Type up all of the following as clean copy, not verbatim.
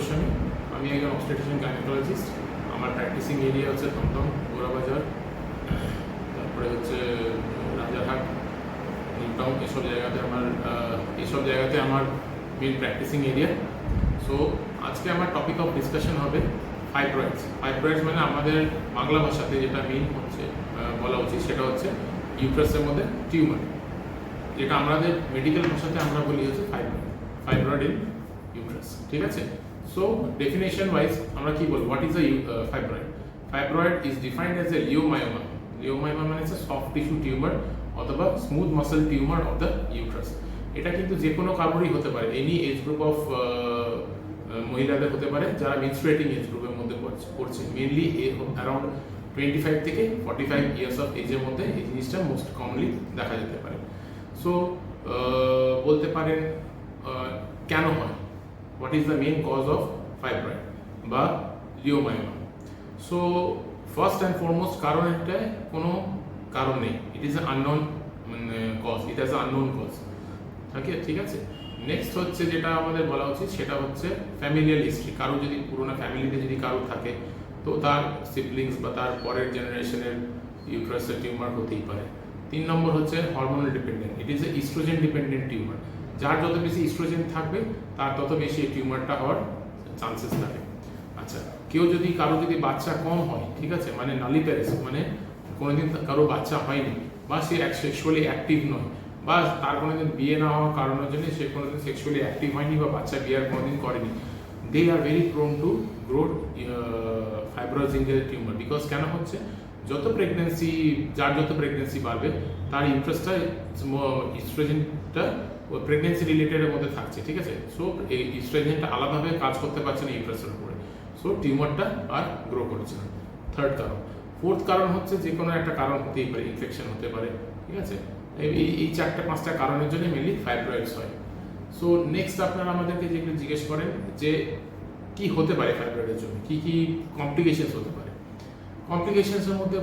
গোস্বামী। আমি একজন obstetrician gynaecologist. আমার প্র্যাকটিসিং এরিয়া হচ্ছে দমদম, গোরাবাজার, তারপরে হচ্ছে রাজারহাট, নিউটাউন, এসব জায়গাতে আমার মেন প্র্যাকটিসিং এরিয়া। সো আজকে আমার টপিক অফ ডিসকাশন হবে ফাইব্রয়েডস। ফাইব্রয়েডস মানে আমাদের বাংলা ভাষাতে যেটা মেন হচ্ছে বলা উচিত সেটা হচ্ছে ইউট্রাসের মধ্যে টিউমার, যেটা আমাদের মেডিকেল ভাষাতে আমরা বলি হচ্ছে ফাইব্রয়েড ইন ইউট্রাস। ঠিক আছে? সো ডেফিনেশন ওয়াইজ আমরা কি বলবো, what is a fibroid? Fibroid is defined as a leiomyoma. Leiomyoma মানে হচ্ছে সফট টিস্যু টিউমার অথবা smooth muscle tumour of the uterus. এটা কিন্তু যে কোনো কারোরই হতে পারে, এনি এজ গ্রুপ অফ মহিলাদের হতে পারে যারা মেনস্ট্রুয়েটিং এজ গ্রুপের মধ্যে পড়ছে। মেনলি অ্যারাউন্ড 25 থেকে 45 ইয়ার্স অফ এজের মধ্যে এই জিনিসটা মোস্ট কমনলি দেখা যেতে পারে। সো বলতে পারেন কেন হয়, what is the main cause of fibroid বা leiomyoma. So first and foremost কারণ একটা কোনো কারণ নেই, it is unknown cause, it has unknown cause. ঠিক আছে? নেক্সট হচ্ছে যেটা আমাদের বলা উচিত সেটা হচ্ছে ফ্যামিলিয়াল হিস্ট্রি। কারো যদি পুরোনো ফ্যামিলিতে যদি কারো থাকে তো তার সিবলিংস বা তার পরের জেনারেশনের ইউট্রাসের টিউমার হতেই পারে। 3 নম্বর হচ্ছে hormonal dependent, it is a oestrogen dependent tumour. যার যত বেশি ইস্ট্রোজেন থাকবে তার তত বেশি এই টিউমারটা হওয়ার চান্সেস থাকে। আচ্ছা, কারো যদি বাচ্চা কম হয়, ঠিক আছে, মানে নালিপ্যারেস মানে কোনোদিন কারো বাচ্চা হয়নি বা সে সেক্সুয়ালি অ্যাক্টিভ নয় বা তার কোনোদিন বিয়ে না হওয়ার কারণের জন্য সে কোনোদিন সেক্সুয়ালি অ্যাক্টিভ হয়নি বা বাচ্চা বিয়ার কোনোদিন করেনি, they are very prone to grow fibroids in the tumour. Because কেন হচ্ছে, যার যত প্রেগনেন্সি বাড়বে তার ইন্টারেস্টটা ইস্ট্রোজেনটা ওই প্রেগনেন্সি রিলেটেডের মধ্যে থাকছে। ঠিক আছে? সো এই ইস্ট্রোজেনটা আলাদাভাবে কাজ করতে পারছে না ইউট্রাসের উপরে, সো টিউমারটা আর গ্রো করছে না। থার্ড কারণ। ফোর্থ কারণ হচ্ছে যে কোনো একটা কারণ হতেই পারে, ইনফেকশন হতে পারে। ঠিক আছে? এই 4-5টা কারণের জন্য মেনলি ফাইব্রয়েডস হয়। সো নেক্সট আপনারা আমাদেরকে যেগুলো জিজ্ঞেস করেন যে কি হতে পারে ফাইব্রয়েডের জন্য, কি কি কমপ্লিকেশনস হতে পারে। কমপ্লিকেশনসের মধ্যে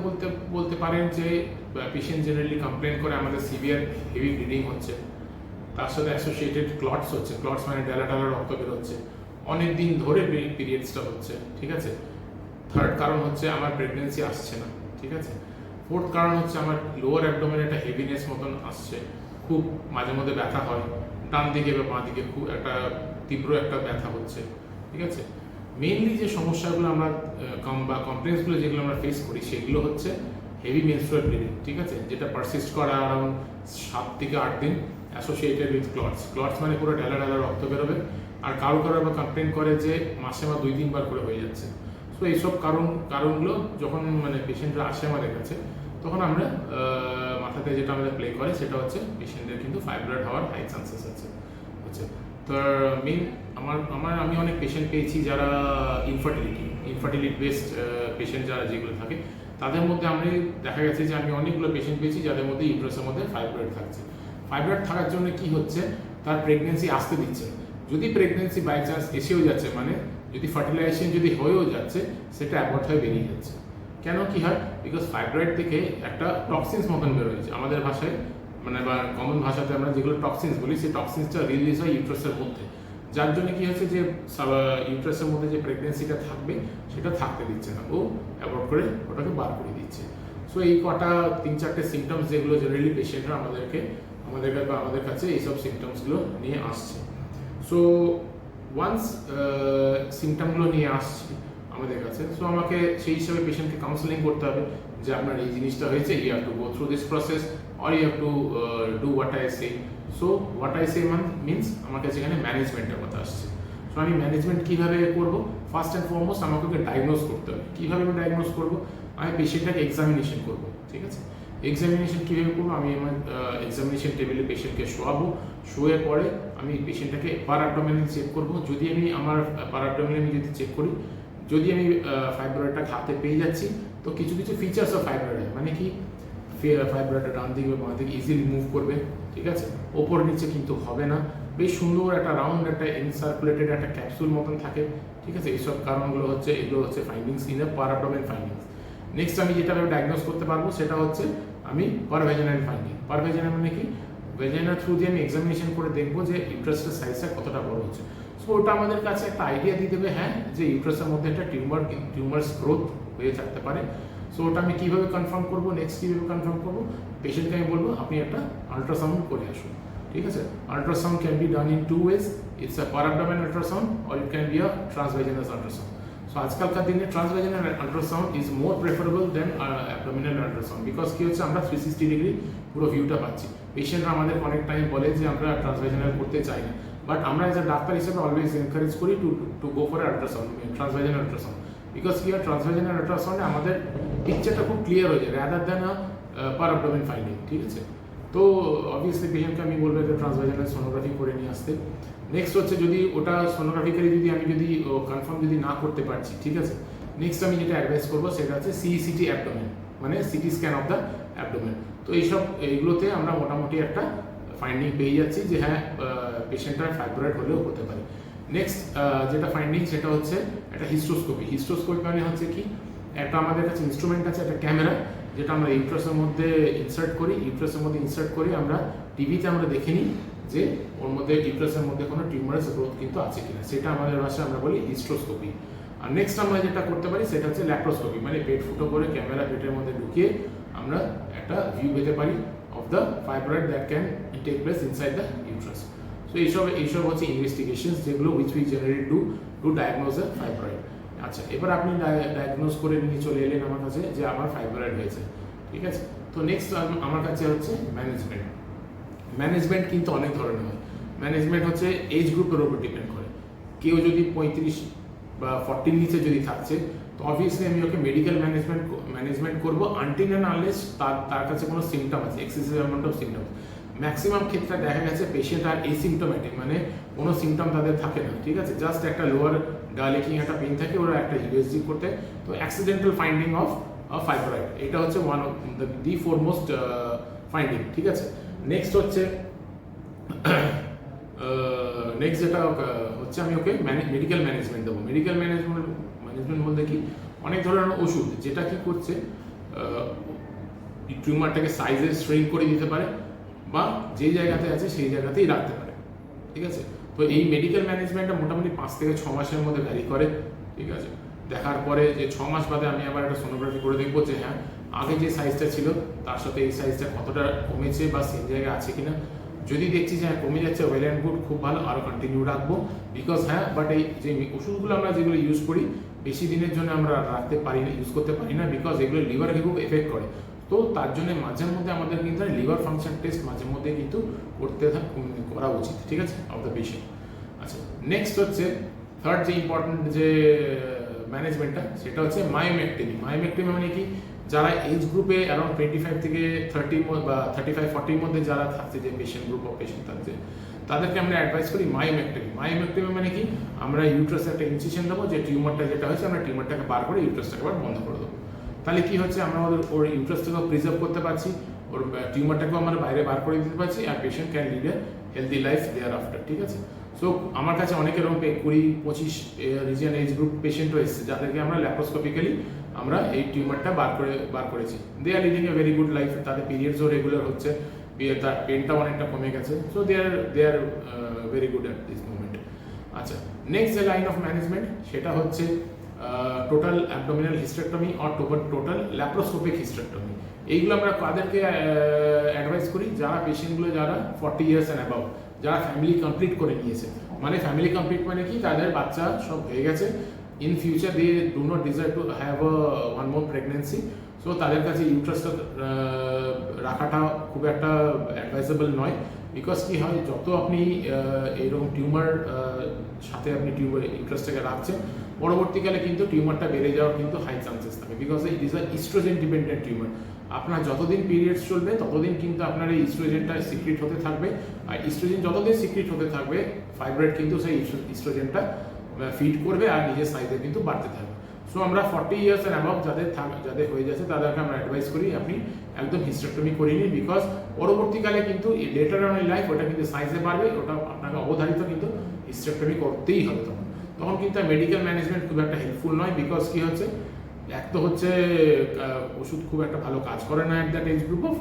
বলতে পারেন যে পেশেন্ট জেনারেলি কমপ্লেন করে আমাদের সিভিয়ার হেভি ব্লিডিং হচ্ছে, তার সাথে অ্যাসোসিয়েটেড ক্লটস হচ্ছে। ক্লটস মানে ডালা রক্ত বের হচ্ছে, অনেক দিন ধরে পিরিয়ডসটা হচ্ছে। ঠিক আছে? থার্ড কারণ হচ্ছে আমার প্রেগনেন্সি আসছে না। ঠিক আছে? ফোর্থ কারণ হচ্ছে আমার লোয়ার অ্যাবডোমেনে একটা হেভিনেস মতন আসছে, খুব মাঝে মধ্যে ব্যথা হয়, ডান দিকে বা বাঁ দিকে খুব একটা তীব্র একটা ব্যথা হচ্ছে। ঠিক আছে? মেইনলি যে সমস্যাগুলো আমরা বা কমপ্লেন্সগুলো যেগুলো আমরা ফেস করি সেগুলো হচ্ছে হেভি মেনস্ট্রুয়াল ব্লিডিং। ঠিক আছে? যেটা পারসিস্ট করা অ্যারাউন্ড 7 থেকে 8 দিন, অ্যাসোসিয়েটেড উইথ ক্লটস মানে পুরো ডালা রক্ত বেরোবে। আর কারো আবার কমপ্লেন করে যে মাসে 2-3 বার করে হয়ে যাচ্ছে। সো এইসব কারণগুলো যখন মানে পেশেন্টরা আসে আমাদের কাছে, তখন আমরা মাথাতে যেটা আমাদের প্লে করে সেটা হচ্ছে পেশেন্টের কিন্তু ফাইব্রয়েড হওয়ার হাই চান্সেস আছে। আচ্ছা, তো মেন আমি অনেক পেশেন্ট পেয়েছি যারা ইনফার্টিলিটি বেসড পেশেন্ট যারা যেগুলো থাকে, তাদের মধ্যে দেখা গেছে যে আমি অনেকগুলো পেশেন্ট পেয়েছি যাদের মধ্যে ইউট্রাসের মধ্যে ফাইব্রয়েড থাকছে। ফাইব্রয়েড থাকার জন্য কি হচ্ছে, তার প্রেগনেন্সি আসতে দিচ্ছে না। যদি প্রেগনেন্সি বাই চান্স এসেও যাচ্ছে, মানে যদি ফার্টিলাইজেশন যদি হয়েও যাচ্ছে, সেটা অ্যাবর্ট হয়ে বেরিয়ে যাচ্ছে। কেন কি হয়? বিকজ ফাইব্রয়েড থেকে একটা টক্সিনস মতন বেরোচ্ছে, আমাদের ভাষায় মানে বা কমন ভাষাতে আমরা যেগুলো টক্সিনস বলি, সেই টক্সিনসটা রিলিজ হয় ইউট্রাসের মধ্যে, যার জন্য কি হচ্ছে যে ইউট্রাসের মধ্যে যে প্রেগনেন্সিটা থাকবে সেটা থাকতে দিচ্ছে না, ও অ্যাবর্ট করে ওটাকে বার করে দিচ্ছে। সো এই কটা 3-4টে সিমটমস যেগুলো জেনারেলি পেশেন্টরা আমাদের কাছে এইসব সিমটমসগুলো নিয়ে আসছে। সো ওয়ান্স সিমটমগুলো নিয়ে আসছে আমাদের কাছে, সো আমাকে সেই হিসাবে পেশেন্টকে কাউন্সেলিং করতে হবে যে আপনার এই জিনিসটা হয়েছে, you have to go through this process or you have to do what I say. So what I say means আমার কাছে এখানে ম্যানেজমেন্টের কথা আসছে। সো আমি ম্যানেজমেন্ট কীভাবে করব, ফার্স্ট অ্যান্ড ফরমোস্ট আমাকে ডায়াগনোজ করতে হবে। কীভাবে আমি ডায়াগনোজ করবো? আমি পেশেন্টটাকে এক্সামিনেশন করবো। ঠিক আছে? এক্সামিনেশন কীভাবে করবো? আমি আমার এক্সামিনেশন টেবিলে পেশেন্টকে শোয়াবো, শুয়ে পরে আমি পেশেন্টটাকে পার অ্যাবডোমেনাল চেক করবো। যদি আমি আমার পার অ্যাবডোমেনাল যদি চেক করি, যদি আমি ফাইব্রয়েডটা হাতে পেয়ে যাচ্ছি, তো কিছু ফিচার্স অফ ফাইব্রয়েড, মানে কি ফাইব্রয়েডটা ডান দিকে বা বাঁ দিকে ইজিলি মুভ করবে। ঠিক আছে? ওপর নিচে কিন্তু হবে না, বেশ সুন্দর একটা রাউন্ড একটা এনসার্কুলেটেড একটা ক্যাপসুল মতন থাকে। ঠিক আছে? এইসব কারণগুলো হচ্ছে, এগুলো হচ্ছে findings in the per abdomen findings. Next আমি যেটা ডায়াগনোজ করতে পারবো সেটা হচ্ছে আমি পার ভ্যাজিনাল ফাইন্ডিং। পার ভ্যাজিনাল মানে কি? ভ্যাজিনাল থ্রু দিয়ে আমি এক্সামিনেশন করে দেখবো যে ইউট্রাসের সাইজটা কতটা বড় হচ্ছে। সো ওটা আমাদের কাছে একটা আইডিয়া দিয়ে দেবে হ্যাঁ যে ইউট্রাসের মধ্যে একটা টিউমার্স গ্রোথ হয়ে থাকতে পারে। সো ওটা আমি কীভাবে কনফার্ম করবো, নেক্সট কীভাবে কনফার্ম করবো, পেশেন্টকে আমি বলবো আপনি একটা আল্ট্রাসাউন্ড করে আসুন, ঠিক আছে। Ultrasound can be done in 2 ways, it's a per abdomen ultrasound or it can be a transvaginal ultrasound. So আজকালকার দিনে transvaginal ultrasound is more preferable than abdominal ultrasound, because কী হচ্ছে আমরা 360 ডিগ্রি পুরো ভিউটা পাচ্ছি। পেশেন্টরা আমাদের অনেক টাইম বলে যে আমরা ট্রান্সভাইজিনাল করতে চাই না, বাট আমরা এজ এ ডাক্তার হিসেবে অলওয়েজ এনকারেজ করি to go for ultrasound, transvaginal ultrasound, because কি হয় ট্রান্সভাইজিনাল আল্ট্রাসাউন্ডে আমাদের পিকচারটা খুব ক্লিয়ার হয়ে যায় রাদার দ্যান পার অ্যাবডোমেন ফাইন্ডিং, ঠিক আছে। তো অবভিয়াসলি পেশেন্টকে আমি বলবো যে ট্রান্সভাইজিনাল সোনোগ্রাফি করে নিয়ে আসতে। নেক্সট হচ্ছে যদি ওটা সোনোগ্রাফিক্যালি যদি আমি যদি কনফার্ম যদি না করতে পারছি, ঠিক আছে, নেক্সট আমি যেটা অ্যাডভাইস করবো সেটা হচ্ছে সিইসিটি অ্যাবডোমেন, মানে CT scan of the abdomen. তো এইগুলোতে আমরা মোটামুটি একটা ফাইন্ডিং পেয়ে যাচ্ছি যে হ্যাঁ পেশেন্টটার ফাইব্রয়েড হলেও হতে পারে। নেক্সট যেটা ফাইন্ডিং সেটা হচ্ছে একটা হিস্টোস্কোপি। হিস্টোস্কোপি মানে হচ্ছে কি একটা আমাদের কাছে ইনস্ট্রুমেন্ট আছে, একটা ক্যামেরা, যেটা আমরা ইউট্রাসের মধ্যে ইনসার্ট করি, আমরা টিভিতে আমরা দেখে নিই যে ওর মধ্যে ইউট্রাসের মধ্যে কোনো টিউমারাস গ্রোথ কিন্তু আছে কিনা, সেটা আমাদের ভাষায় আমরা বলি হিস্টোস্কোপি। আর নেক্সট আমরা যেটা করতে পারি সেটা হচ্ছে ল্যাপ্রোস্কোপি, মানে পেট ফুটো করে ক্যামেরা পেটের মধ্যে ঢুকিয়ে আমরা একটা ভিউ পেতে পারি of the fibroid that can take place inside the uterus. So এইসব হচ্ছে ইনভেস্টিগেশনস যেগুলো which we generally do to diagnose a fibroid. আচ্ছা, এবার আপনি ডায়াগনোজ করে নিয়ে চলে এলেন আমার কাছে যে আমার ফাইব্রয়েড হয়েছে, ঠিক আছে। তো নেক্সট আমার কাছে হচ্ছে ম্যানেজমেন্ট কিন্তু অনেক ধরনের হয়। ম্যানেজমেন্ট হচ্ছে এজ গ্রুপের উপর ডিপেন্ড করে। কেউ যদি 35 বা 40 নিচে যদি থাকছে তো অবভিয়াসলি আমি ওকে মেডিকেল ম্যানেজমেন্ট করবো আনটিল অ্যান্ড আনলেস তার কাছে কোনো সিমটম আছে, excessive amount of symptom. Maximum ক্ষেত্রে দেখা গেছে পেশেন্ট আর এসিমটোম্যাটিক, মানে কোনো সিমটম তাদের থাকে না, ঠিক আছে, জাস্ট একটা লোয়ার ডায়ালেকিং একটা পেইন থাকে, ওরা একটা ইউএসজি করতে। তো অ্যাক্সিডেন্টাল ফাইন্ডিং অফ ফাইব্রয়েড, এটা হচ্ছে one of the foremost finding, ঠিক আছে। নেক্সট হচ্ছে নেক্সট যেটা হচ্ছে আমি ওকে মেডিকেল ম্যানেজমেন্ট দেবো। মেডিকেল ম্যানেজমেন্ট বলতে কি অনেক ধরনের ওষুধ যেটা কি করছে টিউমারটাকে সাইজে শ্রিঙ্ক করে দিতে পারে বা যে জায়গাতে আছে সেই জায়গাতেই রাখতে পারে, ঠিক আছে। তো এই মেডিকেল ম্যানেজমেন্টটা মোটামুটি 5 থেকে 6 মাসের মধ্যে ভ্যারি করে, ঠিক আছে। দেখার পরে যে 6 মাস বাদে আমি আবার একটা সোনোগ্রাফি করে দেখবো যে হ্যাঁ আগে যে সাইজটা ছিল তার সাথে এই সাইজটা কতটা কমেছে বা সেই জায়গায় আছে কিনা। যদি দেখছি যে হ্যাঁ কমে যাচ্ছে, ওয়েল অ্যান্ড গুড, খুব ভালো, আরও কন্টিনিউ রাখবো। বিকজ হ্যাঁ বাট এই যে ওষুধগুলো আমরা যেগুলো ইউজ করি বেশি দিনের জন্য আমরা রাখতে পারি না, ইউজ করতে পারি না, বিকজ এগুলো লিভারকে খুব এফেক্ট করে। তো তার জন্য মাঝে মধ্যে আমাদের কিন্তু লিভার ফাংশন টেস্ট মাঝে মধ্যে কিন্তু করা উচিত, ঠিক আছে, অফ দ্য পেশেন্ট। আচ্ছা, নেক্সট হচ্ছে থার্ড যে ইম্পর্টেন্ট যে ম্যানেজমেন্টটা সেটা হচ্ছে মায়োমেক্টমি। মায়োমেক্টমি মানে কি, যারা এজ গ্রুপে অ্যারাউন্ড 25 থেকে 30 বা 35-40 মধ্যে যারা থাকছে, যে পেশেন্ট গ্রুপ অফ পেশেন্ট থাকছে, তাদেরকে আমরা অ্যাডভাইস করি মায়োমেক্টমি। মায়োমেক্টমি মানে কি, আমরা ইউট্রাসে একটা ইনসিশন দেবো, যে টিউমারটা যেটা হয়েছে আমরা টিউমারটাকে বার করে ইউট্রাসটাকে আবার বন্ধ করে দেবো। তাহলে কি হচ্ছে, আমরা ওর ইউট্রাসটাকেও প্রিজার্ভ করতে পারছি, ওর টিউমারটাকেও আমরা বাইরে বার করে দিতে পারছি, আর patient can lead a healthy life thereafter, ঠিক আছে। সো আমার কাছে অনেক এরকম 20-25 রিজিয়ন এজ গ্রুপ পেশেন্টও এসেছে যাদেরকে আমরা ল্যাপ্রোস্কোপিক্যালি আমরা এই টিউমারটা বার করেছি। They are living a very good life, তাদের পিরিয়ডসও রেগুলার হচ্ছে, তার পেনটাও অনেকটা কমে গেছে। So they are very good at this moment. আচ্ছা, নেক্সট যে লাইন অফ ম্যানেজমেন্ট সেটা হচ্ছে total abdominal hysterectomy or total laparoscopic hysterectomy. এইগুলো আমরা কাদেরকে অ্যাডভাইস করি, যারা পেশেন্টগুলো যারা 40 ইয়ার্স অ্যান্ড অ্যাবাভ, যারা ফ্যামিলি কমপ্লিট করে নিয়েছে। মানে ফ্যামিলি কমপ্লিট মানে কি, তাদের বাচ্চা সব হয়ে গেছে, in future they do not desire to have one more pregnancy. So তাদের কাছে ইউট্রাসটা রাখাটা খুব একটা অ্যাডভাইসেবল নয়, বিকজ কি হয়, যত আপনি এইরকম টিউমার সাথে আপনি ইউট্রাসটাকে রাখছেন, পরবর্তীকালে কিন্তু টিউমারটা বেড়ে যাওয়ার কিন্তু হাই চান্সেস থাকে, because it is a estrogen dependent tumour. আপনার যতদিন পিরিয়ডস চলবে ততদিন কিন্তু আপনার এই ইস্ট্রোজেনটা সিক্রিট হতে থাকবে, আর ইস্ট্রোজেন যতদিন সিক্রিট হতে থাকবে ফাইব্রয়েড কিন্তু সেই ইস্ট্রোজেনটা ফিড করবে আর নিজের সাইজে কিন্তু বাড়তে থাকবে। সো আমরা 40 ইয়ার্স অ্যান্ড অ্যাবাভ যাদের হয়ে যাচ্ছে তাদেরকে আমরা অ্যাডভাইস করি আপনি একদম হিস্টেক্টমি করে নিন, বিকজ পরবর্তীকালে কিন্তু লেটার অন ইন লাইফ ওটা কিন্তু সাইজে বাড়বে, ওটা আপনাকে অবধারিত কিন্তু হিস্টেক্টমি করতেই হবে। তখন কিন্তু মেডিকেল ম্যানেজমেন্ট খুব একটা হেল্পফুল নয়, বিকজ কি হচ্ছে, এক তো হচ্ছে ওষুধ খুব একটা ভালো কাজ করে না at that age group of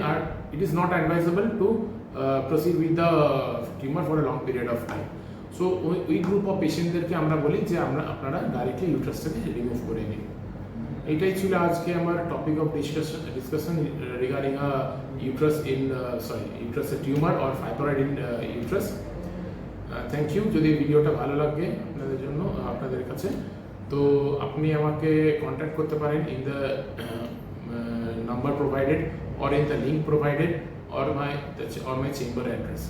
or it is not advisable to proceed with the tumour for a long period of time. So so ওই গ্রুপ অফ পেশেন্টদেরকে আমরা বলি যে আপনারা ডাইরেক্টলি ইউট্রাসটাকে রিমুভ করে নিন। এইটাই ছিল আজকে আমার topic of discussion regarding uterus ইউট্রাসের tumour or fibroid in uterus. Thank you. যদি ভিডিওটা ভালো লাগে আপনাদের কাছে, তো আপনি আমাকে কন্ট্যাক্ট করতে পারেন in the number provided or in the link provided or my chamber address.